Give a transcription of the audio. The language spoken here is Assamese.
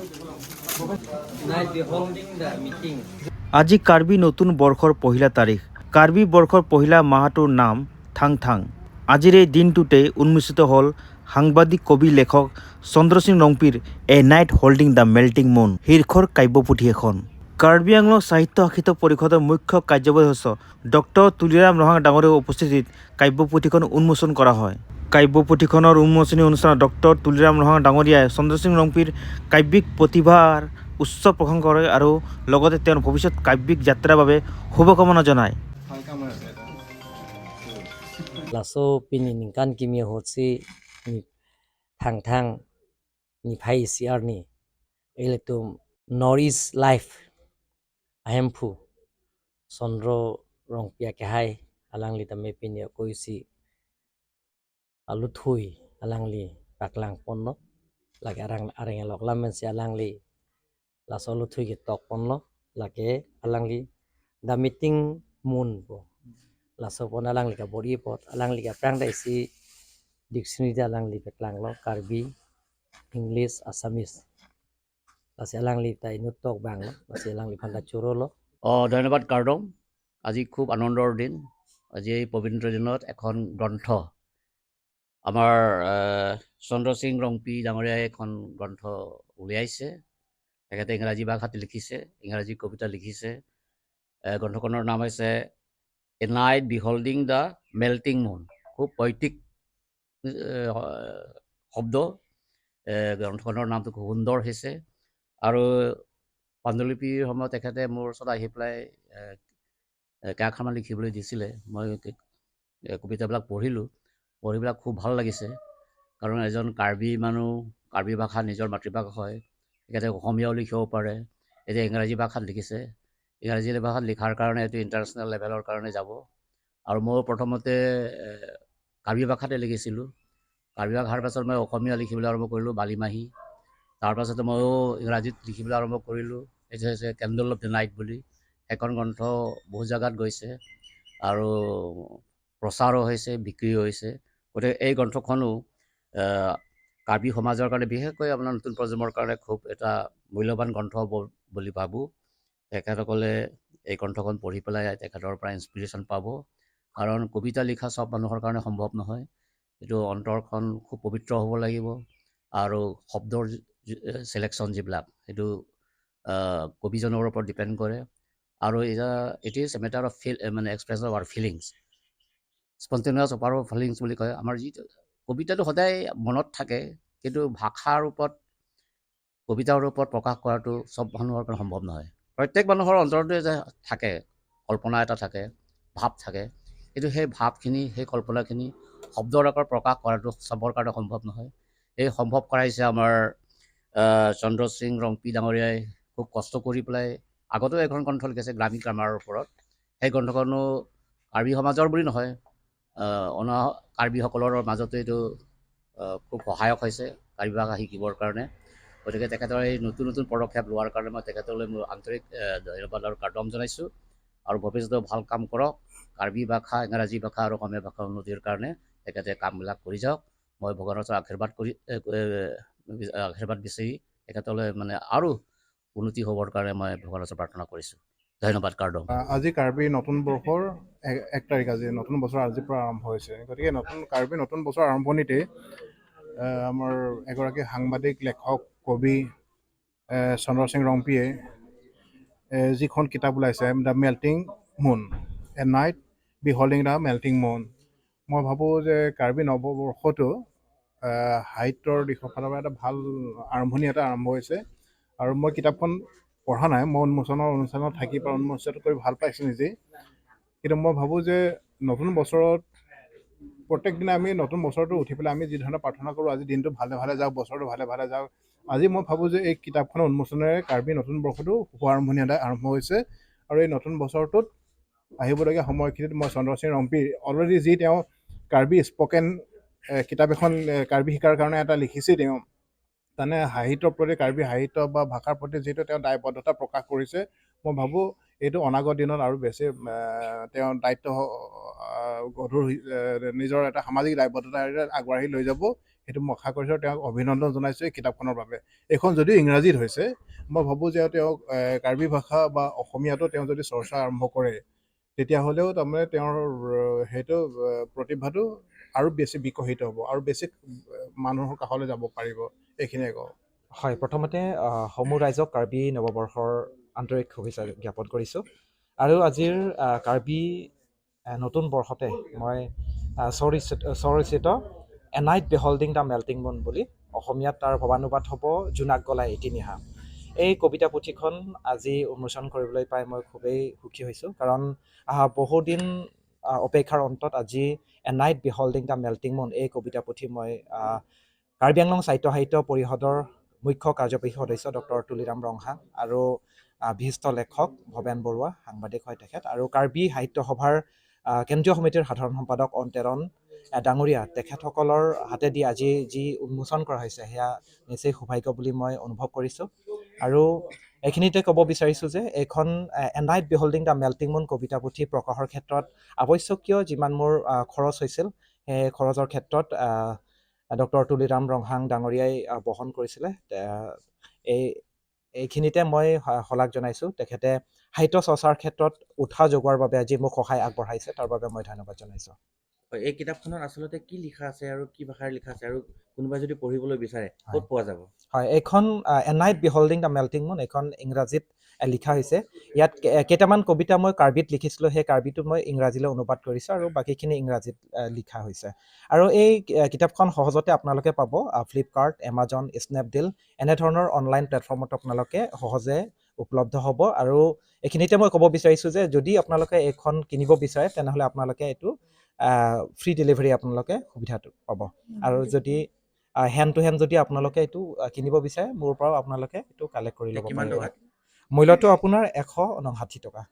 Tonight we holding the meeting. আজি কাৰ্বি নতুন বৰ্ষৰ পহিলা তাৰিখ। কাৰ্বি বৰ্ষৰ পহিলা মাহটোৰ নাম থাং থাং। আজিৰ এই দিনটোতে উন্মোচিত হ'ল সাংবাদিক কবি লেখক চন্দ্ৰ সিং ৰংপিৰ এ নাইট হোল্ডিং দ্য মেল্টিং মুন শীৰ্ষৰ কাব্যপুথি এখন। কাৰ্বি আংলং সাহিত্য শাসিত পৰিষদৰ মুখ্য কাৰ্যবাহী সদস্য ডক্টৰ তুলিৰাম ৰহাং ডাঙৰীয়াৰ উপস্থিতিত কাব্যপুথিখন উন্মোচন কৰা হয়। কাব্যপুথিখনৰ উন্মোচনী অনুষ্ঠানত ডক্টৰ তুলিৰাম ৰহাং ডাঙৰীয়াই চন্দ্ৰ সিং ৰংপিৰ কাব্যিক প্ৰতিভাৰ উচ্চ প্ৰশংসা কৰে আৰু লগতে তেওঁৰ ভৱিষ্যত কাব্যিক যাত্ৰাৰ বাবে শুভকামনা জনায়। Laso pininingkan kimia hotsi ni thang thang ni phai siar ni electum Norris life ahempu sondro rong pia ke hai alang li tame pinia koisi alu thui alang li paklang ponno lagi arang elok lamen si alang li laso lu thui ke tok ponno lagi alang li the meeting moon po laso pon alang li ka body pot alang li ka prang dai si dictionary da alang li paklang lo Karbi English Assamese lasi alang li ta inut tok bang lo lasi alang li phanda churo lo ধন্যবাদ কাৰ্ডম। আজি খুব আনন্দৰ দিন। আজি এই পবিত্ৰ দিনত এখন গ্ৰন্থ আমাৰ চন্দ্ৰ সিং ৰংপি ডাঙৰীয়াই এখন গ্ৰন্থ উলিয়াইছে। তেখেতে ইংৰাজী ভাষাত লিখিছে, ইংৰাজী কবিতা লিখিছে। গ্ৰন্থখনৰ নাম হৈছে এ নাইট বিহল্ডিং দ্য মেল্টিং মুন। খুব পৈতিক শব্দ। গ্ৰন্থখনৰ নামটো খুব সুন্দৰ হৈছে আৰু পাণ্ডুলিপিৰ সময়ত তেখেতে মোৰ ওচৰত আহি পেলাই কেইখনমান লিখিবলৈ দিছিলে। মই কবিতাবিলাক পঢ়িলোঁ, পঢ়ি পেলাই খুব ভাল লাগিছে। কাৰণ এজন কাৰ্বি মানুহ, কাৰ্বি ভাষা নিজৰ মাতৃভাষা হয়, তেখেতে অসমীয়াও লিখিব পাৰে। এতিয়া ইংৰাজী ভাষাত লিখিছে। ইংৰাজী ভাষাত লিখাৰ কাৰণে এইটো ইণ্টাৰনেশ্যনেল লেভেলৰ কাৰণে যাব। আৰু মই প্ৰথমতে কাৰ্বি ভাষাতে লিখিছিলোঁ। কাৰ্বি ভাষাৰ পাছত মই অসমীয়া লিখিবলৈ আৰম্ভ কৰিলোঁ, বালিমাহী। তাৰপাছতে ময়ো ইংৰাজীত লিখিবলৈ আৰম্ভ কৰিলোঁ। এইটো হৈছে কেণ্ডল অফ দ্য নাইট বুলি। সেইখন গ্ৰন্থ বহু জেগাত গৈছে আৰু প্ৰচাৰো হৈছে, বিক্ৰীও হৈছে। গতিকে এই গ্ৰন্থখনো কাৰ্বি সমাজৰ কাৰণে, বিশেষকৈ আপোনাৰ নতুন প্ৰজন্মৰ কাৰণে খুব এটা মূল্যৱান গ্ৰন্থ হ'ব বুলি ভাবোঁ। তেখেতসকলে এই গ্ৰন্থখন পঢ়ি পেলাই তেখেতৰ পৰা ইনস্পিৰেশ্যন পাব। কাৰণ কবিতা লিখা চব মানুহৰ কাৰণে সম্ভৱ নহয়। এইটো অন্তৰখন খুব পবিত্ৰ হ'ব লাগিব আৰু শব্দৰ চিলেকশ্যন যিবিলাক সেইটো কবিজনৰ ওপৰত ডিপেণ্ড কৰে। আৰু it is a matter of মানে expression of our feelings, spontaneous of our feelings বুলি কয়। আমাৰ যিটো কবিতাটো সদায় মনত থাকে, কিন্তু ভাষাৰ ওপৰত, কবিতাৰ ওপৰত প্ৰকাশ কৰাটো চব মানুহৰ কাৰণে সম্ভৱ নহয়। প্ৰত্যেক মানুহৰ অন্তৰতে যে থাকে, কল্পনা এটা থাকে, ভাৱ থাকে, কিন্তু সেই ভাৱখিনি, সেই কল্পনাখিনি শব্দৰ আকাৰত প্ৰকাশ কৰাটো চবৰ কাৰণে সম্ভৱ নহয়। এই সম্ভৱ কৰাইছে আমাৰ চন্দ্ৰ সিং ৰংপি ডাঙৰীয়াই। খুব কষ্ট কৰি পেলাই আগতেও এখন গ্ৰন্থ লিখিছে গ্ৰামীণ গ্ৰামাৰৰ ওপৰত। সেই গ্ৰন্থখনো কাৰ্বি সমাজৰ বুলি নহয়, অন্য কাৰ্বিসকলৰ মাজতো এইটো খুব সহায়ক হৈছে কাৰ্বি ভাষা শিকিবৰ কাৰণে। গতিকে তেখেতৰ এই নতুন নতুন পদক্ষেপ লোৱাৰ কাৰণে মই তেখেতলৈ মোৰ আন্তৰিক ধন্যবাদ আৰু কাৰ্ডম জনাইছোঁ। আৰু ভৱিষ্যতেও ভাল কাম কৰক। কাৰ্বি ভাষা, ইংৰাজী ভাষা আৰু অসমীয়া ভাষাৰ উন্নতিৰ কাৰণে তেখেতে কামবিলাক কৰি যাওক। মই ভগৱানৰ ওচৰত আশীৰ্বাদ বিচাৰি তেখেতলৈ মানে আৰু উন্নতি হ'বৰ কাৰণে মই ভগৱানৰ ওচৰত প্ৰাৰ্থনা কৰিছোঁ। ধন্যবাদ কাৰ্ডম। আজি কাৰ্বি নতুন বৰ্ষৰ 1 তাৰিখ। আজি নতুন বছৰ আজিৰ পৰা আৰম্ভ হৈছে। গতিকে কাৰ্বি নতুন বছৰ আৰম্ভণিতে আমাৰ এগৰাকী সাংবাদিক, লেখক, কবি চন্দ্ৰ সিং ৰংপিয়ে যিখন কিতাপ ওলাইছে the melting moon, a night beholding the melting moon. মই ভাবোঁ যে কাৰ্বি নৱবৰ্ষটো সাহিত্যৰ দিশৰ ফালৰ পৰা এটা ভাল আৰম্ভণি এটা আৰম্ভ হৈছে। আৰু মই কিতাপখন পঢ়া নাই, মই উন্মোচনৰ অনুষ্ঠানত থাকি বা উন্মোচন কৰি ভাল পাইছোঁ নিজেই। কিন্তু মই ভাবোঁ যে নতুন বছৰত প্ৰত্যেক দিনা আমি নতুন বছৰটো উঠি পেলাই আমি যি ধৰণে প্ৰাৰ্থনা কৰোঁ, আজি দিনটো ভালে ভালে যাওক, বছৰটো ভালে ভালে যাওক। আজি মই ভাবোঁ যে এই কিতাপখনৰ উন্মোচনেৰে কাৰ্বি নতুন বৰ্ষটো শুভ আৰম্ভণি এটা আৰম্ভ হৈছে। আৰু এই নতুন বছৰটোত আহিবলগীয়া সময়খিনিত মই চন্দ্ৰ সিং ৰংপি অলৰেডি যি তেওঁ কাৰ্বি স্পকেন কিতাপ এখন কাৰ্বি শিকাৰ কাৰণে এটা লিখিছে, তেওঁ মানে সাহিত্যৰ প্ৰতি, কাৰ্বি সাহিত্য বা ভাষাৰ প্ৰতি যিহেতু তেওঁ দায়বদ্ধতা প্ৰকাশ কৰিছে, মই ভাবোঁ এইটো অনাগত দিনত আৰু বেছি তেওঁ দায়িত্ব গধুৰ নিজৰ এটা সামাজিক দায়বদ্ধতাৰে আগবাঢ়ি লৈ যাব। সেইটো মই আশা কৰিছোঁ, তেওঁক অভিনন্দন জনাইছোঁ এই কিতাপখনৰ বাবে। এইখন যদিও ইংৰাজীত হৈছে, মই ভাবোঁ যে তেওঁক কাৰ্বি ভাষা বা অসমীয়াটো তেওঁ যদি চৰ্চা আৰম্ভ কৰে, তেতিয়াহ'লেও তাৰমানে তেওঁৰ সেইটো প্ৰতিভাটো আৰু বেছি বিকশিত হ'ব আৰু বেছি মানুহৰ কাষলৈ যাব পাৰিব। এইখিনিয়ে কওঁ। হয়, প্ৰথমতে সমূহ ৰাইজক কাৰ্বি নৱবৰ্ষৰ আন্তৰিক শুভেচ্ছা জ্ঞাপন কৰিছোঁ। আৰু আজিৰ কাৰ্বি নতুন বৰ্ষতে মই স্বৰচিত এ নাইট বিহল্ডিং দ্য মেল্টিং মুন বুলি, অসমীয়াত তাৰ ভৱানুবাদ হ'ব জোনাক গলাই এটি নিশা। এই কবিতা পুথিখন আজি উন্মোচন কৰিবলৈ পাই মই খুবেই সুখী হৈছোঁ, কাৰণ বহুদিন অপেক্ষাৰ অন্তত আজি এ নাইট বিহল্ডিং দ্য মেল্টিং মুন এই কবিতা পুথি মই কাৰ্বি আংলং সাহিত্য পৰিষদৰ মুখ্য কাৰ্যবাহী সদস্য ডক্টৰ তুলিৰাম ৰংহাং আৰু বিশিষ্ট লেখক ভৱেন বৰুৱা, সাংবাদিক হয় তেখেত, আৰু কাৰ্বি সাহিত্য সভাৰ কেন্দ্ৰীয় সমিতিৰ সাধাৰণ সম্পাদক অন্তেৰণ ডাঙৰীয়া, তেখেতসকলৰ হাতেদি আজি যি উন্মোচন কৰা হৈছে সেয়া নিচেই সৌভাগ্য বুলি মই অনুভৱ কৰিছোঁ। আৰু এইখিনিতে ক'ব বিচাৰিছোঁ যে এইখন এ নাইট বিহল্ডিং দ্য মেল্টিং মুন কবিতা পুথি প্ৰকাশৰ ক্ষেত্ৰত আৱশ্যকীয় যিমান মোৰ খৰচ হৈছিল, সেই খৰচৰ ক্ষেত্ৰত ডক্টৰ তুলিৰাম ৰংহাং ডাঙৰীয়াই বহন কৰিছিলে। এইখিনিতে মই শলাগ জনাইছোঁ। তেখেতে সাহিত্য চৰ্চাৰ ক্ষেত্ৰত উৎসাহ যোগোৱাৰ বাবে আজি মোক সহায় আগবঢ়াইছে, তাৰ বাবে মই ধন্যবাদ জনাইছোঁ। এই কিতাপখনত আচলতে কি লিখা আছে আৰু কি ভাষাৰে লিখা আছে, আৰু কোনোবাই যদি পঢ়িবলৈ বিচাৰে ক'ত পোৱা যাব? হয়, এইখন এ নাইট বিহল্ডিং দ্য মেল্টিং মুন, এইখন ইংৰাজীত লিখা হৈছে। ইয়াত কেইটামান কবিতা মই কাৰ্বিত লিখিছিলোঁ, সেই কাৰ্বিটো মই ইংৰাজীলৈ অনুবাদ কৰিছোঁ, আৰু বাকীখিনি ইংৰাজীত লিখা হৈছে। আৰু এই কিতাপখন সহজতে আপোনালোকে পাব ফ্লিপকাৰ্ট, এমাজন, স্নেপডিল এনেধৰণৰ অনলাইন প্লেটফৰ্মত আপোনালোকে সহজে উপলব্ধ হ'ব। আৰু এইখিনিতে মই ক'ব বিচাৰিছোঁ যে যদি আপোনালোকে এইখন কিনিব বিচাৰে, তেনেহ'লে আপোনালোকে এইটো ফ্ৰী ডেলিভাৰী আপোনালোকে সুবিধাটো পাব। আৰু যদি হেণ্ড টু হেণ্ড যদি আপোনালোকে এইটো কিনিব বিচাৰে, মোৰ পৰাও আপোনালোকে এইটো কালেক্ট কৰি ল'ব কিমান পাৰিব। টকাত? মূল্যটো আপোনাৰ 159 টকা।